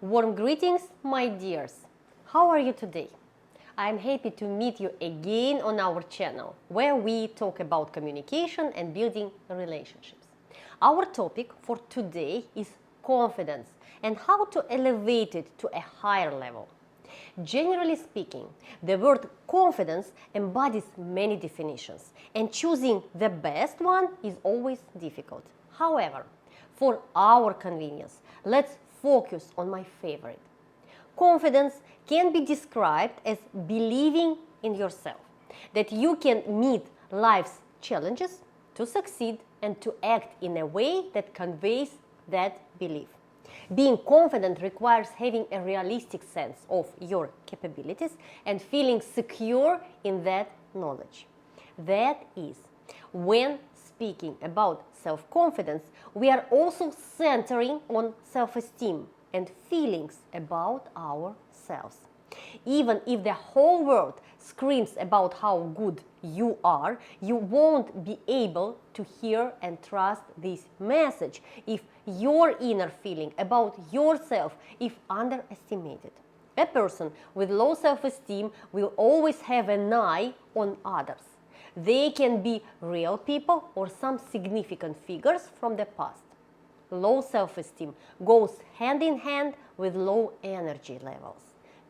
Warm greetings, my dears. How are you today? I'm happy to meet you again on our channel, where we talk about communication and building relationships. Our topic for today is confidence and how to elevate it to a higher level. Generally speaking, the word confidence embodies many definitions, and choosing the best one is always difficult. However, for our convenience, let's focus on my favorite. Confidence can be described as believing in yourself, that you can meet life's challenges to succeed and to act in a way that conveys that belief. Being confident requires having a realistic sense of your capabilities and feeling secure in that knowledge. That is, when speaking about self-confidence, we are also centering on self-esteem and feelings about ourselves. Even if the whole world screams about how good you are, you won't be able to hear and trust this message if your inner feeling about yourself is underestimated. A person with low self-esteem will always have an eye on others. They can be real people or some significant figures from the past. Low self-esteem goes hand in hand with low energy levels,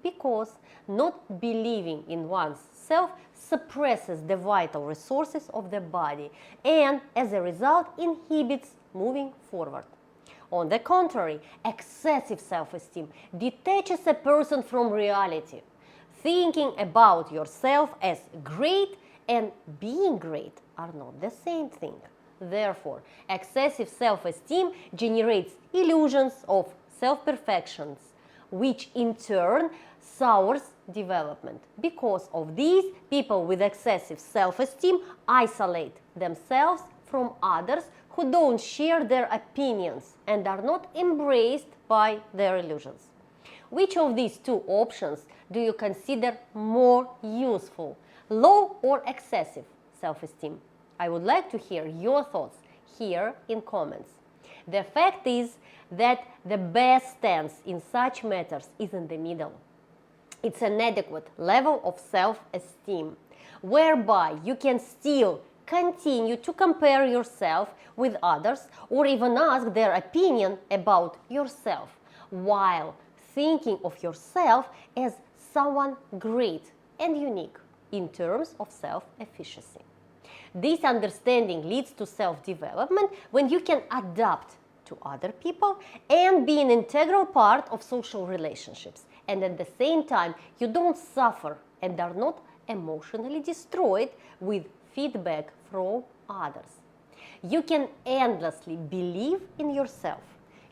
because not believing in one's self suppresses the vital resources of the body and, as a result, inhibits moving forward. On the contrary, excessive self-esteem detaches a person from reality. Thinking about yourself as great and being great are not the same thing. Therefore, excessive self-esteem generates illusions of self-perfections, which in turn sours development. Because of these, people with excessive self-esteem isolate themselves from others who don't share their opinions and are not embraced by their illusions. Which of these two options do you consider more useful, low or excessive self-esteem? I would like to hear your thoughts here in comments. The fact is that the best stance in such matters is in the middle. It's an adequate level of self-esteem, whereby you can still continue to compare yourself with others or even ask their opinion about yourself, while thinking of yourself as someone great and unique in terms of self-efficacy. This understanding leads to self-development when you can adapt to other people and be an integral part of social relationships, and at the same time you don't suffer and are not emotionally destroyed with feedback from others. You can endlessly believe in yourself,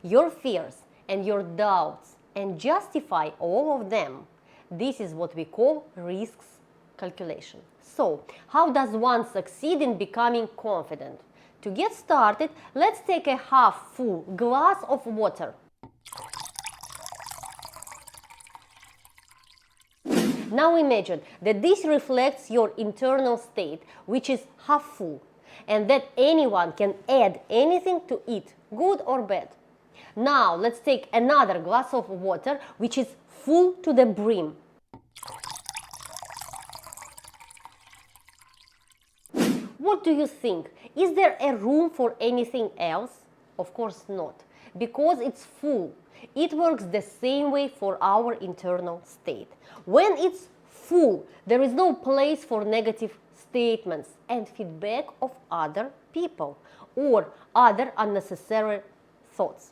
your fears and your doubts, and justify all of them. This is what we call risks calculation. So, how does one succeed in becoming confident? To get started, let's take a half full glass of water. Now imagine that this reflects your internal state, which is half full, and that anyone can add anything to it, good or bad. Now let's take another glass of water, which is full to the brim. What do you think? Is there a room for anything else? Of course not, because it's full. It works the same way for our internal state. When it's full, there is no place for negative statements and feedback of other people or other unnecessary thoughts.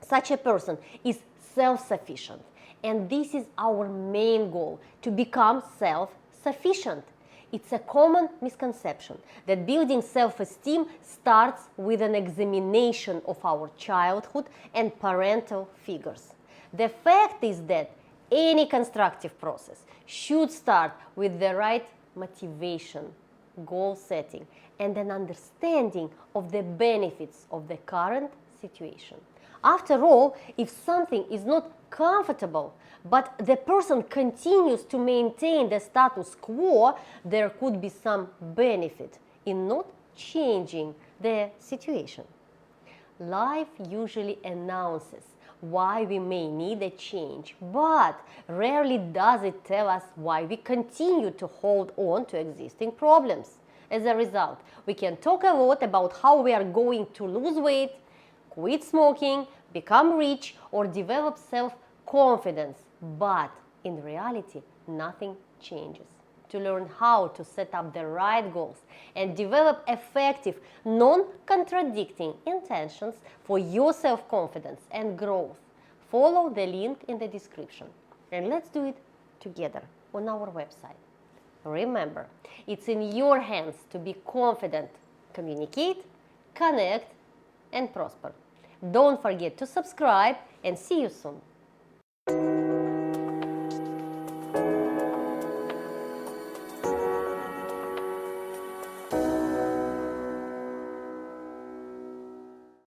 Such a person is self-sufficient, and this is our main goal, to become self-sufficient. It's a common misconception that building self-esteem starts with an examination of our childhood and parental figures. The fact is that any constructive process should start with the right motivation, goal setting, and an understanding of the benefits of the current situation. After all, if something is not comfortable, but the person continues to maintain the status quo, there could be some benefit in not changing the situation. Life usually announces why we may need a change, but rarely does it tell us why we continue to hold on to existing problems. As a result, we can talk a lot about how we are going to lose weight, quit smoking, become rich, or develop self-confidence, but in reality, nothing changes. To learn how to set up the right goals and develop effective, non-contradicting intentions for your self-confidence and growth, follow the link in the description. And let's do it together on our website. Remember, it's in your hands to be confident, communicate, connect, and prosper. Don't forget to subscribe and see you soon.